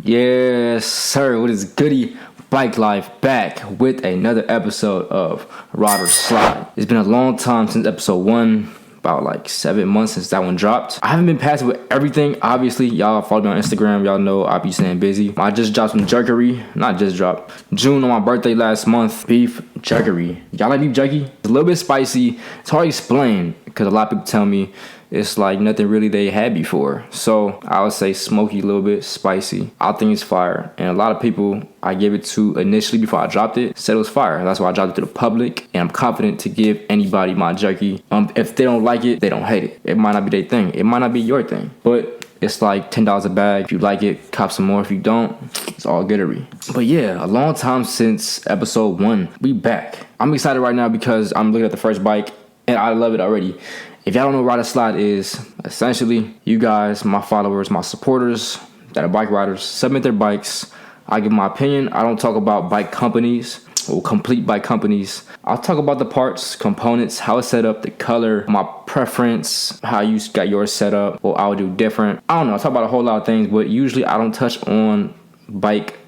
Yes, sir. What is goody? Bike Life back with another episode of Ride or Slide. It's been a long time since episode 1. About like 7 months since that one dropped. I haven't been passing with everything. Obviously, y'all follow me on Instagram. Y'all know I be staying busy. I just dropped some jerkery. Not just dropped. June on my birthday last month. Beef jerkery. Y'all like beef jerky? It's a little bit spicy. It's hard to explain because a lot of people tell me it's like nothing really they had before. So I would say smoky, a little bit spicy. I think it's fire. And a lot of people I gave it to initially before I dropped it said it was fire. That's why I dropped it to the public. And I'm confident to give anybody my jerky. If they don't like it, they don't hate it. It might not be their thing. It might not be your thing. But it's like $10 a bag. If you like it, cop some more. If you don't, it's all goodery. But yeah, a long time since episode 1. We back. I'm excited right now because I'm looking at the first bike and I love it already. If y'all don't know what Ride or Slide is, essentially, you guys, my followers, my supporters that are bike riders, submit their bikes. I give my opinion. I don't talk about bike companies or complete bike companies. I'll talk about the parts, components, how it's set up, the color, my preference, how you got yours set up, what I would do different. I don't know. I talk about a whole lot of things, but usually I don't touch on bike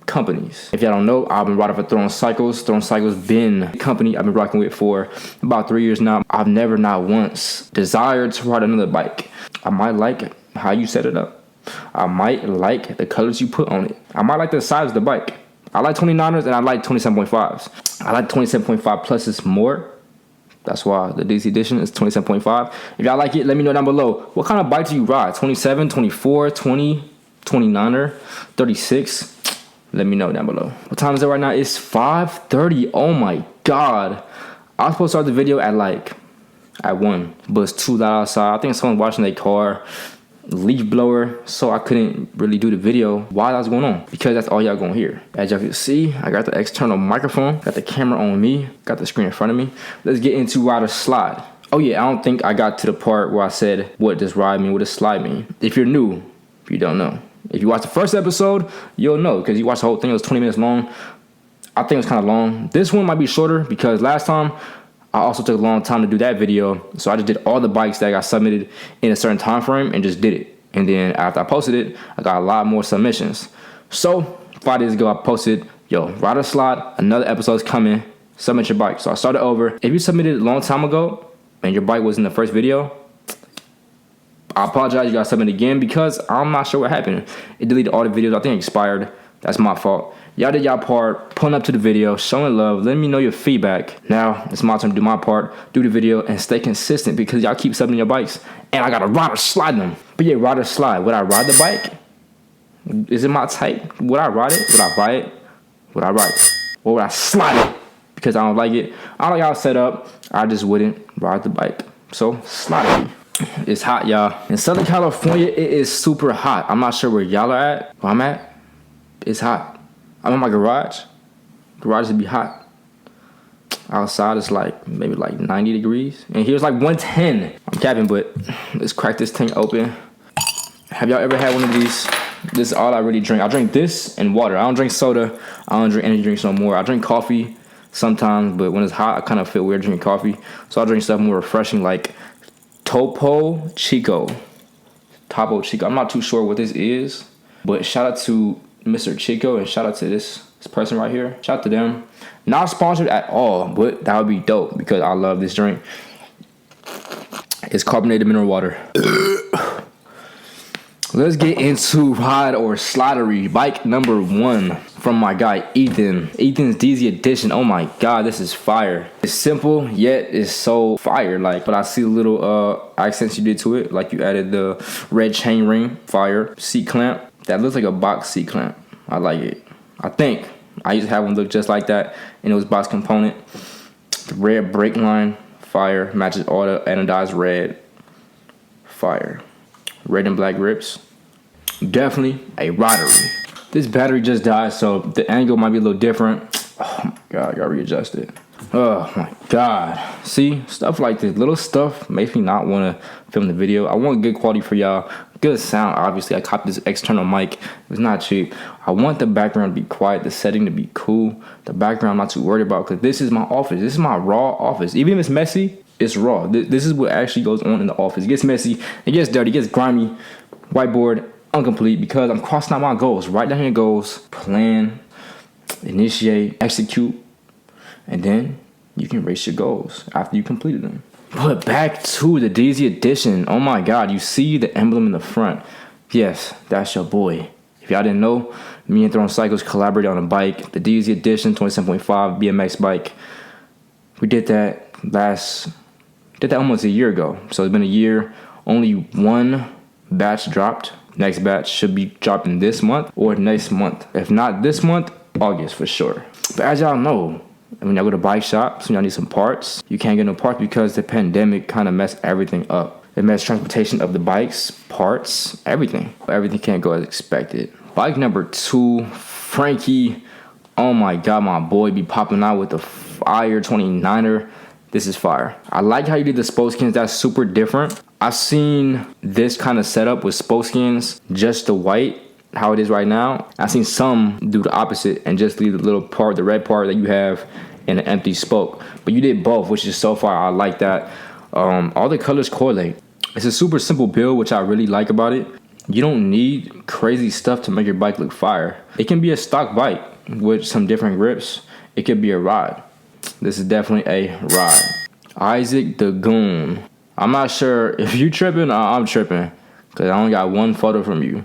companies. If y'all don't know, I've been riding for Throwing Cycles. Throwing Cycles been a company I've been rocking with for about 3 years now. I've never not once desired to ride another bike. I might like how you set it up. I might like the colors you put on it. I might like the size of the bike. I like 29ers and I like 27.5s. I like 27.5 pluses more. That's why the DC edition is 27.5. If y'all like it, let me know down below. What kind of bike do you ride? 27, 24, 20, 29er, 36? Let me know down below. What time is it right now? It's 5:30. Oh my god. I was supposed to start the video at 1, but it's too loud outside. I think someone's washing their car, leaf blower, so I couldn't really do the video while that was going on because that's all y'all gonna hear. As y'all can see, I got the external microphone, got the camera on me, got the screen in front of me. Let's get into Ride or Slide. Oh yeah, I don't think I got to the part where I said what does ride mean, what does slide mean. If you're new, if you don't know. If you watch the first episode, you'll know because you watched the whole thing. It was 20 minutes long. I think it was kind of long. This one might be shorter because last time I also took a long time to do that video. So I just did all the bikes that got submitted in a certain time frame and just did it. And then after I posted it, I got a lot more submissions. So 5 days ago, I posted, Ride or Slide, another episode's coming. Submit your bike. So I started over. If you submitted a long time ago and your bike was in the first video, I apologize, you guys submit again because I'm not sure what happened. It deleted all the videos. I think it expired. That's my fault. Y'all did y'all part, pulling up to the video, showing love, letting me know your feedback. Now it's my turn to do my part, do the video, and stay consistent because y'all keep subbing your bikes, and I gotta ride or slide them. But yeah, ride or slide. Would I ride the bike? Is it my type? Would I ride it? Would I buy it? Would I ride it? Or would I slide it? Because I don't like it. I don't like how it's set up. I just wouldn't ride the bike. So slide it. It's hot, y'all. In Southern California, it is super hot. I'm not sure where y'all are at. Where I'm at, it's hot. I'm in my garage. Garage would be hot. Outside, it's maybe 90 degrees. And here's 110. I'm capping, but let's crack this thing open. Have y'all ever had one of these? This is all I really drink. I drink this and water. I don't drink soda. I don't drink energy drinks no more. I drink coffee sometimes, but when it's hot, I kind of feel weird drinking coffee. So I drink stuff more refreshing like Topo Chico. Topo Chico. I'm not too sure what this is, but shout out to Mr. Chico and shout out to this person right here. Shout out to them. Not sponsored at all, but that would be dope because I love this drink. It's carbonated mineral water. Let's get into Ride or Slidery. Bike number 1 from my guy Ethan. Ethan's DZ edition. Oh my god, this is fire. It's simple, yet it's so fire. But I see the little accents you did to it. You added the red chain ring. Fire. Seat clamp. That looks like a box seat clamp. I like it. I think. I used to have one look just like that. And it was box component. The red brake line. Fire. Matches all the anodized red. Fire. Red and black grips. Definitely a ridery. This battery just died, so the angle might be a little different. Oh my god, I gotta readjust it. Oh my god. See, stuff like this, little stuff makes me not want to film the video. I want good quality for y'all. Good sound, obviously. I copied this external mic. It's not cheap. I want the background to be quiet, the setting to be cool. The background I'm not too worried about because this is my office. This is my raw office. Even if it's messy, it's raw. This is what actually goes on in the office. It gets messy, it gets dirty, it gets grimy. Whiteboard, incomplete because I'm crossing out my goals. Write down your goals, plan, initiate, execute, and then you can race your goals after you completed them. But back to the Deezy edition. Oh my God, you see the emblem in the front. Yes, that's your boy. If y'all didn't know, me and Throwing Cycles collaborated on a bike, the Deezy edition 27.5 BMX bike. We did that almost a year ago. So it's been a year. Only one batch dropped. Next batch should be dropping this month or next month. If not this month, August for sure. But as y'all know, when y'all go to bike shops, when y'all need some parts, you can't get no parts because the pandemic kind of messed everything up. It messed transportation of the bikes, parts, everything. Everything can't go as expected. Bike number 2, Frankie. Oh my God, my boy be popping out with the fire 29er. This is fire. I like how you did the spokeskins. That's super different. I've seen this kind of setup with spokeskins, just the white, how it is right now. I've seen some do the opposite and just leave the little part, the red part that you have in an empty spoke. But you did both, which is so far. I like that. All the colors correlate. It's a super simple build, which I really like about it. You don't need crazy stuff to make your bike look fire. It can be a stock bike with some different grips. It could be a ride. This is definitely a ride. Isaac the Goon. I'm not sure if you tripping or I'm tripping, because I only got one photo from you.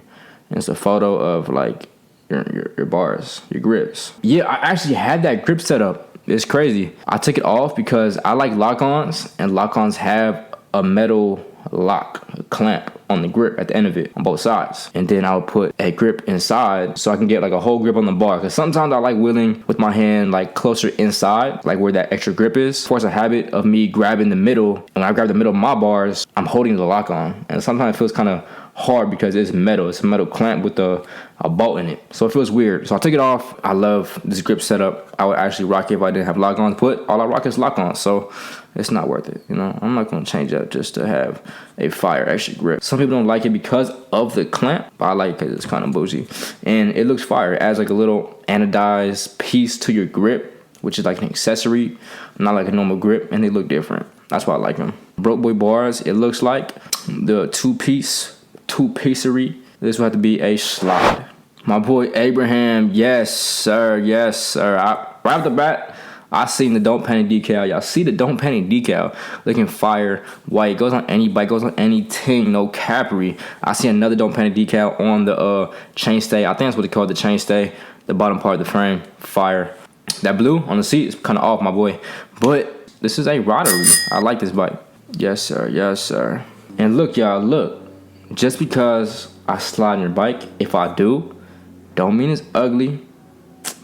And it's a photo of like your bars, your grips. Yeah, I actually had that grip set up. It's crazy. I took it off because I like lock-ons, and lock-ons have a metal lock, a clamp on the grip at the end of it on both sides. And then I'll put a grip inside so I can get like a whole grip on the bar, because sometimes I like wheeling with my hand like closer inside, like where that extra grip is. Force a habit of me grabbing the middle, and when I grab the middle of my bars, I'm holding the lock on, and sometimes it feels kind of hard because it's metal. It's a metal clamp with a bolt in it, so it feels weird. So I took it off. I love this grip setup. I would actually rock it if I didn't have lock-ons. But all I rock is lock-ons, so it's not worth it. You know, I'm not gonna change up just to have a fire extra grip. Some people don't like it because of the clamp, but I like it because it's kind of bougie and it looks fire. It adds like a little anodized piece to your grip, which is like an accessory, not like a normal grip, and they look different. That's why I like them. Broke Boy bars. It looks like the two-piecery. This will have to be a slide. My boy Abraham, yes sir, yes sir. Right off the bat, I seen the Don't Panic decal. Y'all see the Don't Panic decal looking fire. White, goes on any bike, goes on anything, no capery. I see another Don't Panic decal on the chainstay. I think that's what they call the chainstay, the bottom part of the frame. Fire. That blue on the seat is kind of off, my boy, but this is a ridery. I like this bike. Yes sir, yes sir. And look y'all, look. Just because I slide on your bike, if I do, don't mean it's ugly.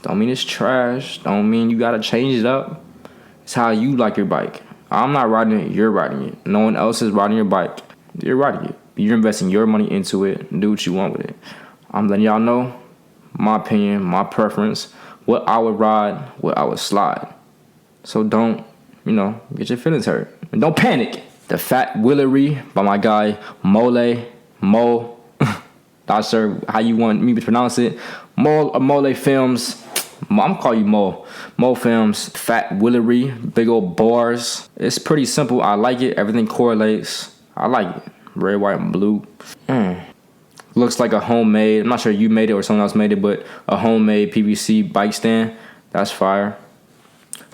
Don't mean it's trash. Don't mean you gotta change it up. It's how you like your bike. I'm not riding it, you're riding it. No one else is riding your bike. You're riding it. You're investing your money into it. Do what you want with it. I'm letting y'all know my opinion, my preference, what I would ride, what I would slide. So don't, get your feelings hurt. And don't panic. The Fat Willery by my guy Mo. Not sure how you want me to pronounce it. Mole Films. I'm gonna call you Mo. Mo Films. Fat Willery. Big old bars. It's pretty simple. I like it. Everything correlates. I like it. Red, white, and blue. Looks like a homemade. I'm not sure you made it or someone else made it, but a homemade PVC bike stand. That's fire.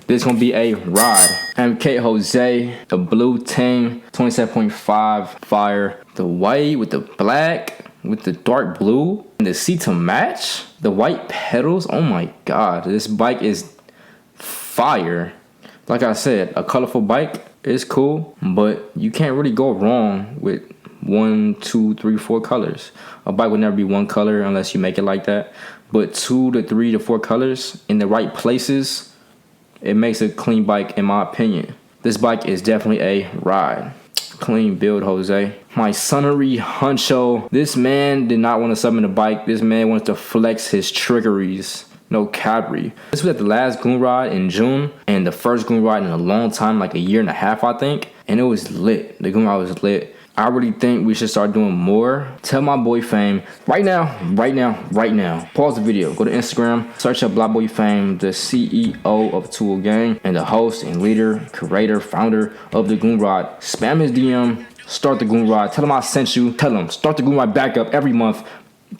This is gonna be a ride. MK Jose, the blue ting, 27.5 fire. The white with the black with the dark blue and the seat to match. The white pedals. Oh my God, this bike is fire. Like I said, a colorful bike is cool, but you can't really go wrong with 1, 2, 3, 4 colors. A bike would never be one color unless you make it like that. But 2 to 3 to 4 colors in the right places, it makes a clean bike in my opinion. This bike is definitely a ride. Clean build, Jose. My sonnery huncho. This man did not want to summon a bike. This man wants to flex his trickeries. No cavalry. This was at the last goon ride in June, and the first goon ride in a long time, like a year and a half, I think. And it was lit. The goon ride was lit. I really think we should start doing more. Tell my boy Fame right now. Pause the video. Go to Instagram. Search up Black Boy Fame, the CEO of Tool Gang, and the host and leader, curator, founder of the Goon Ride. Spam his DM. Start the Goon Ride. Tell him I sent you. Tell him start the Goon Ride back up every month.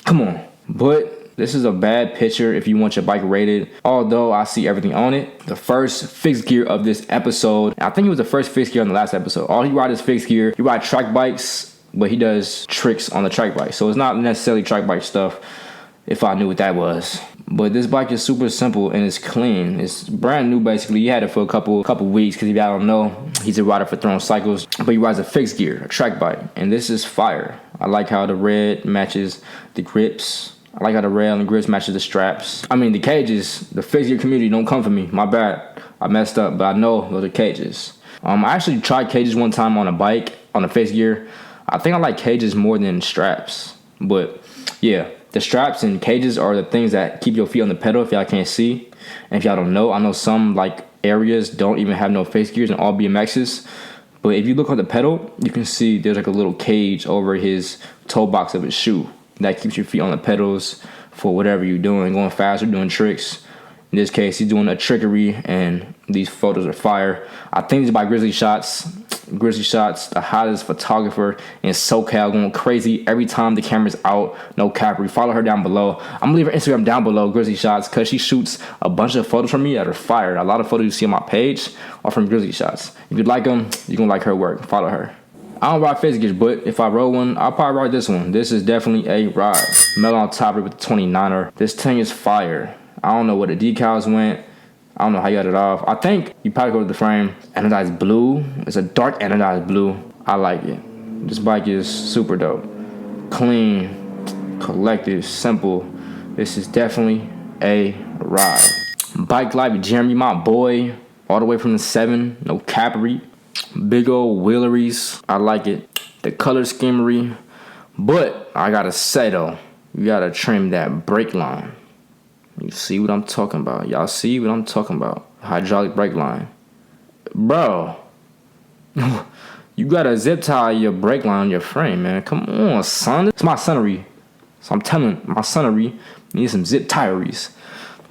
Come on. But this is a bad picture if you want your bike rated. Although I see everything on it. The first fixed gear of this episode. I think it was the first fixed gear on the last episode. All he rides is fixed gear. He rides track bikes, but he does tricks on the track bike. So it's not necessarily track bike stuff, if I knew what that was. But this bike is super simple and it's clean. It's brand new basically. He had it for a couple weeks because if y'all don't know, he's a rider for throwing cycles. But he rides a fixed gear, a track bike. And this is fire. I like how the red matches the grips. I like how the red and the grips matches the straps. I mean the cages, the fixed gear community don't come for me. My bad. I messed up, but I know those are cages. I actually tried cages one time on a bike, on a fixed gear. I think I like cages more than straps. But yeah. The straps and cages are the things that keep your feet on the pedal if y'all can't see. And if y'all don't know, I know some like areas don't even have no face gears and all BMXs. But if you look on the pedal, you can see there's like a little cage over his toe box of his shoe. That keeps your feet on the pedals for whatever you're doing, going fast or doing tricks. In this case, he's doing a trickery and these photos are fire. I think it's by Grizzly Shots. Grizzly Shots, the hottest photographer in SoCal, going crazy every time the camera's out. No capper. Follow her down below. I'm gonna leave her Instagram down below, Grizzly Shots, because she shoots a bunch of photos for me that are fire. A lot of photos you see on my page are from Grizzly Shots. If you like them, you're gonna like her work. Follow her. I don't ride face gears, but if I roll one, I'll probably ride this one. This is definitely a ride. Metal on top of it with the 29er. This thing is fire. I don't know where the decals went. I don't know how you got it off. I think you probably go to the frame. Anodized blue. It's a dark anodized blue. I like it. This bike is super dope. Clean, collected, simple. This is definitely a ride. Bike Life Jeremy, my boy. All the way from the 7. No cappery. Big old wheeleries. I like it. The color schemery. But I gotta say though, you gotta trim that brake line. You see what I'm talking about. Y'all see what I'm talking about. Hydraulic brake line. Bro. You gotta zip tie your brake line on your frame, man. Come on, son. It's my sonnery. So I'm telling my sonnery, need some zip tieries.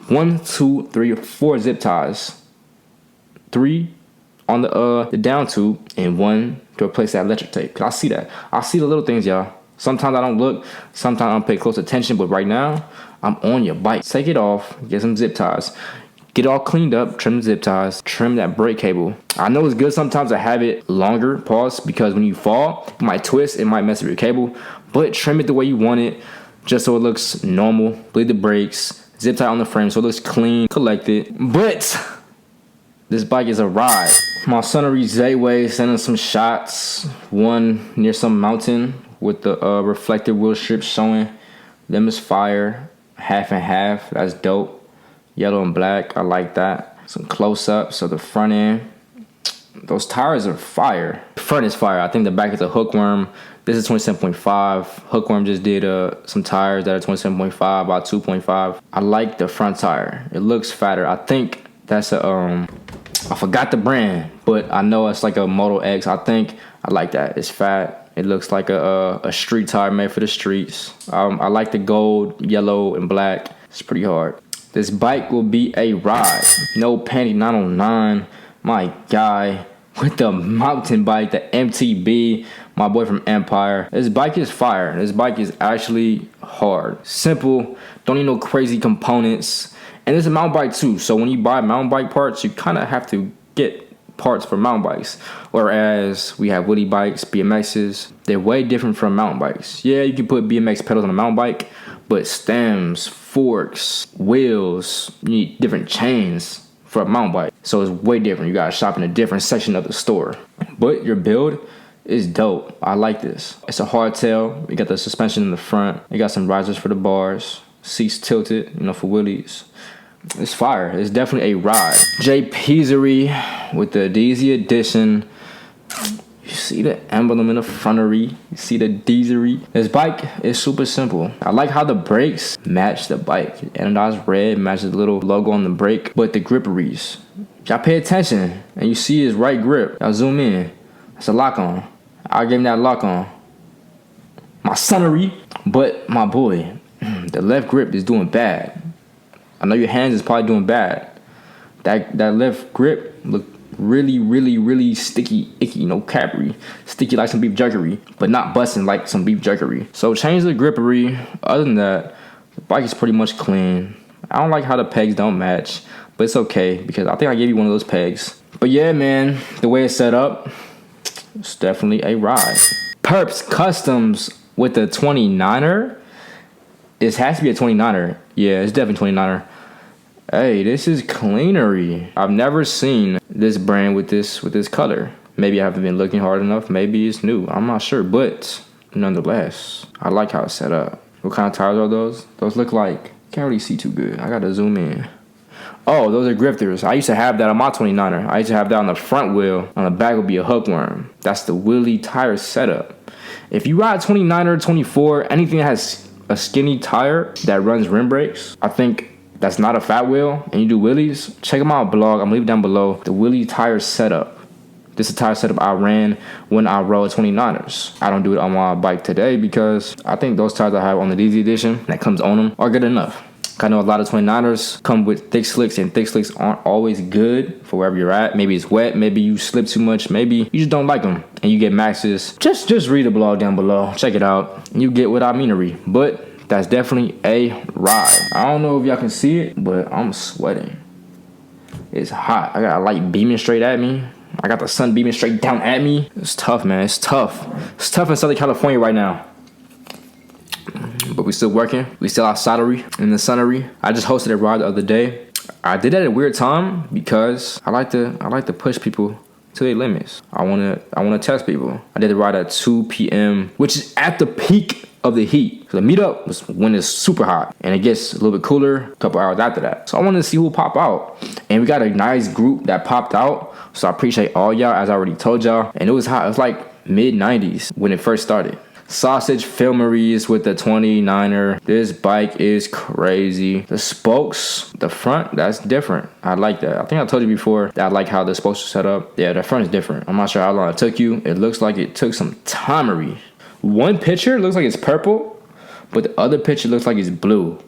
1, 2, 3, 4 zip ties. 3 on the down tube and 1 to replace that electric tape. Cause I see that. I see the little things, y'all. Sometimes I don't look. Sometimes I don't pay close attention. But right now, I'm on your bike. Take it off. Get some zip ties. Get all cleaned up. Trim the zip ties. Trim that brake cable. I know it's good sometimes to have it longer, pause, because when you fall, it might twist. It might mess up your cable. But trim it the way you want it, just so it looks normal. Bleed the brakes. Zip tie on the frame so it looks clean, collected. But this bike is a ride. My sonnery Z-Way sending some shots. One near some mountain with the reflective wheel strips showing. Them is fire. Half and half. That's dope. Yellow and black. I like that. Some close-ups of the front end. Those tires are fire. The front is fire. I think the back is a hookworm. This is 27.5. Hookworm just did some tires that are 27.5 by 2.5. I like the front tire. It looks fatter. I think that's a I forgot the brand, but I know it's like a Moto X. I think I like that. It's fat. It looks like a street tire made for the streets. I like the gold, yellow, and black. It's pretty hard. This bike will be a ride. No Panty 909. My guy with the mountain bike, the MTB. My boy from Empire. This bike is fire. This bike is actually hard. Simple. Don't need no crazy components. And it's a mountain bike too. So when you buy mountain bike parts, you kind of have to get parts for mountain bikes. Whereas we have woody bikes, BMXs. They're way different from mountain bikes. Yeah, you can put BMX pedals on a mountain bike, but stems, forks, wheels, you need different chains for a mountain bike. So it's way different. You gotta shop in a different section of the store. But your build is dope. I like this. It's a hardtail. You got the suspension in the front. You got some risers for the bars. Seats tilted, for wheelies. It's fire. It's definitely a ride. J Peasery with the Deezy edition. You see the emblem in the frontery. You see the Deezery. This bike is super simple. I like how the brakes match the bike. Anodized red matches the little logo on the brake. But the gripperies, y'all pay attention and you see his right grip. Y'all zoom in. That's a lock on. I gave him that lock on. My sonnery. But my boy, the left grip is doing bad. I know your hands is probably doing bad. That left grip look really sticky, icky, no cappery. Sticky like some beef jerky, but not busting like some beef jerky. So change the grippery. Other than that, the bike is pretty much clean. I don't like how the pegs don't match, but it's okay because I think I gave you one of those pegs. But yeah, man, the way it's set up, it's definitely a ride. Perps Customs with the 29er. It has to be a 29er. Yeah, it's definitely 29er. Hey, this is cleanery. I've never seen this brand with this color. Maybe I haven't been looking hard enough. Maybe it's new. I'm not sure, but nonetheless, I like how it's set up. What kind of tires are those? Those look like, can't really see too good. I gotta zoom in. Oh, those are grifters. I used to have that on my 29er. I used to have that on the front wheel. On the back would be a hookworm. That's the wheelie tire setup. If you ride 29er, 24, anything that has a skinny tire that runs rim brakes, I think that's not a fat wheel, and you do wheelies, check out my blog. I'm gonna leave it down below. The wheelie tire setup. This is a tire setup I ran when I rode 29ers. I don't do it on my bike today because I think those tires I have on the DZ edition that comes on them are good enough. I know a lot of 29ers come with thick slicks, and thick slicks aren't always good for wherever you're at. Maybe it's wet, maybe you slip too much, maybe you just don't like them and you get maxes. Just read the blog down below, check it out. You get what I meanery, but that's definitely a ride. I don't know if y'all can see it, but I'm sweating. It's hot. I got a light beaming straight at me. I got the sun beaming straight down at me. It's tough, man. It's tough. It's tough in Southern California right now. But we still working. We still outsidery in the sunnery. I just hosted a ride the other day. I did it at a weird time because I like to push people to their limits. I wanna test people. I did the ride at 2 p.m., which is at the peak of the heat. So the meetup was when it's super hot, and it gets a little bit cooler a couple hours after that. So I wanted to see who pop out, and we got a nice group that popped out. So I appreciate all y'all, as I already told y'all. And it was hot. It was like mid 90s when it first started. Sausage Filmeries with the 29er. This bike is crazy. The spokes, the front, that's different. I like that. I think I told you before that I like how the spokes are set up. Yeah, the front is different. I'm not sure how long it took you. It looks like it took some timery. One picture looks like it's purple, but the other picture looks like it's blue.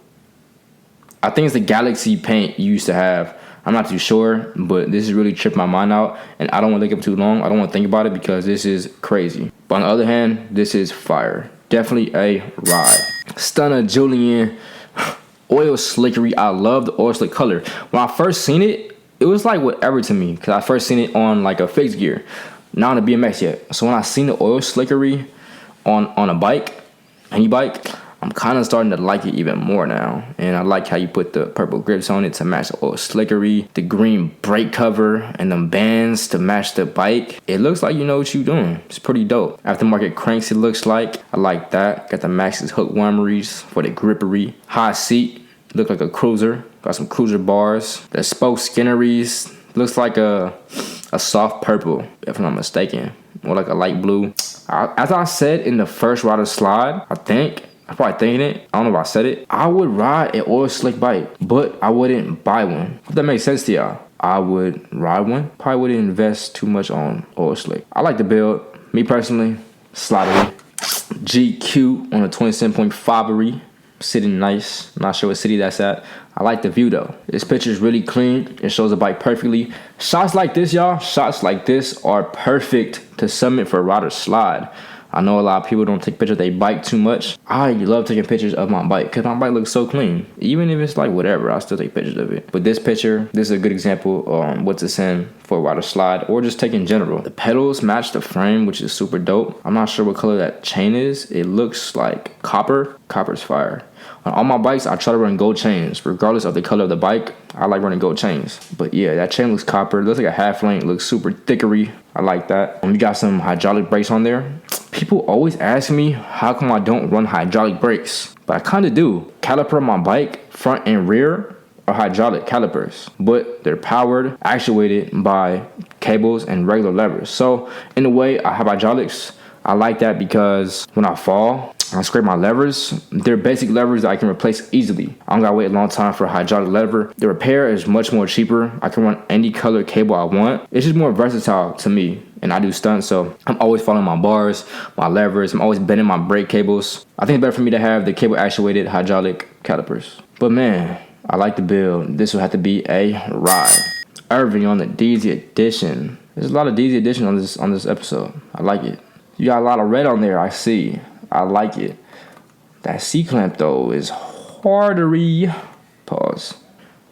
I think it's the Galaxy paint you used to have. I'm not too sure, but this has really tripped my mind out, and I don't want to look up too long. I don't want to think about it because this is crazy. But on the other hand, this is fire. Definitely a ride. Stunner Julian oil slickery. I love the oil slick color. When I first seen it, it was like whatever to me because I first seen it on like a fixed gear, not on a BMX yet. So when I seen the oil slickery on a bike, any bike, I'm kind of starting to like it even more now. And I like how you put the purple grips on it to match the oil slickery, the green brake cover, and them bands to match the bike. It looks like you know what you're doing. It's pretty dope. Aftermarket cranks, it looks like. I like that. Got the Maxxis hook warmeries for the grippery. High seat, look like a cruiser. Got some cruiser bars. The spoke skinneries, looks like a soft purple, if I'm not mistaken. Or like a light blue. As I said in the first rider slide, I'm probably thinking it. I don't know if I said it. I would ride an oil slick bike, but I wouldn't buy one. If that makes sense to y'all. I would ride one. Probably wouldn't invest too much on oil slick. I like the build. Me personally, slidery. GQ on a 27.5-ery. Sitting nice. Not sure what city that's at. I like the view though. This picture is really clean. It shows the bike perfectly. Shots like this, y'all. Shots like this are perfect to submit for a rider slide. I know a lot of people don't take pictures of their bike too much. I love taking pictures of my bike because my bike looks so clean. Even if it's like whatever, I still take pictures of it. But this picture, this is a good example on what to send for a rider slide or just take in general. The pedals match the frame, which is super dope. I'm not sure what color that chain is. It looks like copper. Copper's fire. On all my bikes, I try to run gold chains. Regardless of the color of the bike, I like running gold chains. But yeah, that chain looks copper. It looks like a half length. It looks super thickery. I like that. And we got some hydraulic brakes on there. People always ask me how come I don't run hydraulic brakes. But I kind of do. Caliper on my bike, front and rear, are hydraulic calipers. But they're powered, actuated by cables and regular levers. So in a way, I have hydraulics. I like that because when I fall, I scrape my levers. They're basic levers that I can replace easily. I don't gotta wait a long time for a hydraulic lever. The repair is much more cheaper. I can run any color cable I want. It's just more versatile to me. And I do stunts, so I'm always following my bars, my levers. I'm always bending my brake cables. I think it's better for me to have the cable actuated hydraulic calipers. But man, I like the build. This will have to be a ride. Irving on the DZ edition. There's a lot of DZ edition on this episode. I like it. You got a lot of red on there, I see. I like it. That C-clamp though is hardery. Pause.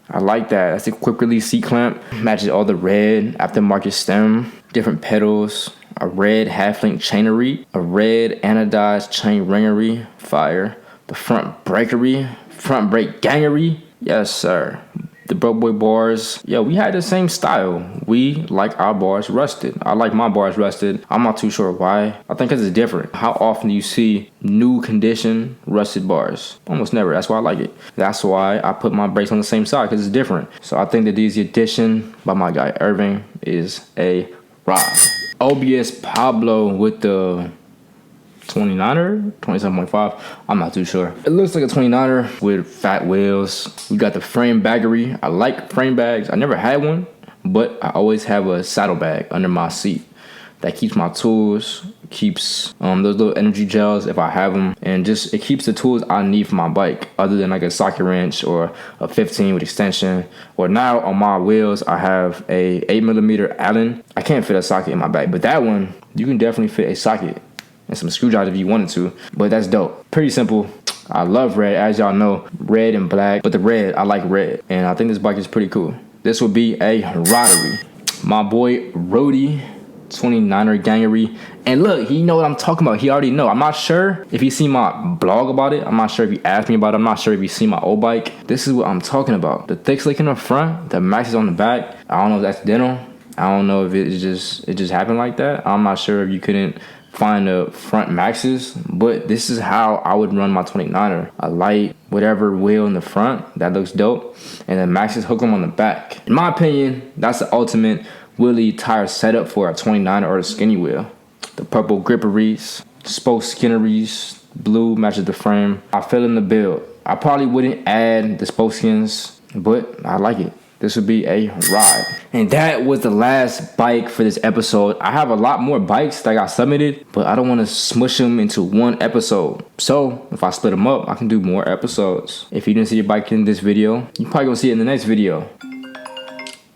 I like that. That's a quick release C-clamp. Matches all the red aftermarket stem, different pedals, a red half-link chainery, a red anodized chain ringery, fire, the front breakery, front brake gangery. Yes, sir. The broke boy bars, yeah, we had the same style. We like our bars rusted. I like my bars rusted. I'm not too sure why. I think because it's different. How often do you see new condition rusted bars? Almost never. That's why I like it. That's why I put my brakes on the same side, because it's different. So I think that DZ edition by my guy Irving is a ride. OBS Pablo with the 29er, 27.5, I'm not too sure. It looks like a 29er with fat wheels. We got the frame baggery. I like frame bags. I never had one, but I always have a saddle bag under my seat that keeps my tools, keeps those little energy gels if I have them, and just it keeps the tools I need for my bike, other than like a socket wrench or a 15 with extension. Or now on my wheels I have a 8mm Allen. I can't fit a socket in my bike, but that one you can definitely fit a socket and some screwdrivers if you wanted to. But that's dope. Pretty simple. I love red, as y'all know, red and black. But the red, I like red, and I think this bike is pretty cool. This will be a ridery. My boy Rody, 29er gangery. And look, he know what I'm talking about. He already know. I'm not sure if he seen my blog about it. I'm not sure if he asked me about it. I'm not sure if he seen my old bike. This is what I'm talking about. The thick slick in the front, the max is on the back. I don't know if that's accidental. I don't know if it just happened like that. I'm not sure if you couldn't find the front maxes, but this is how I would run my 29er. A light whatever wheel in the front that looks dope, and then maxes hook them on the back. In my opinion, that's the ultimate wheelie tire setup for a 29er or a skinny wheel. The purple gripperies, spoke skinneries, blue matches the frame. I feel in the build. I probably wouldn't add the spoke skins, but I like it. This would be a ride. And that was the last bike for this episode. I have a lot more bikes that got submitted, but I don't want to smush them into one episode. So if I split them up, I can do more episodes. If you didn't see your bike in this video, you probably gonna see it in the next video.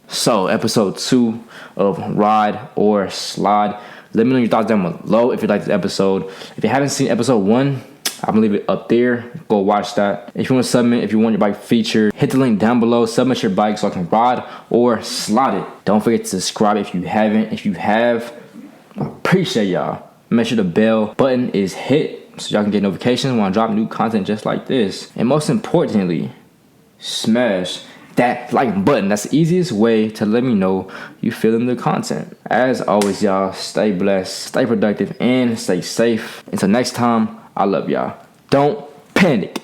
So episode 2 of Ride or Slide. Let me know your thoughts down below if you like this episode. If you haven't seen episode 1, I'm gonna leave it up there. Go watch that. If you want to submit, if you want your bike featured, hit the link down below. Submit your bike so I can ride or slide it. Don't forget to subscribe if you haven't. If you have, I appreciate y'all. Make sure the bell button is hit so y'all can get notifications when I drop new content just like this. And most importantly, smash that like button. That's the easiest way to let me know you feeling the content. As always, y'all, stay blessed, stay productive, and stay safe. Until next time, I love y'all. Don't panic.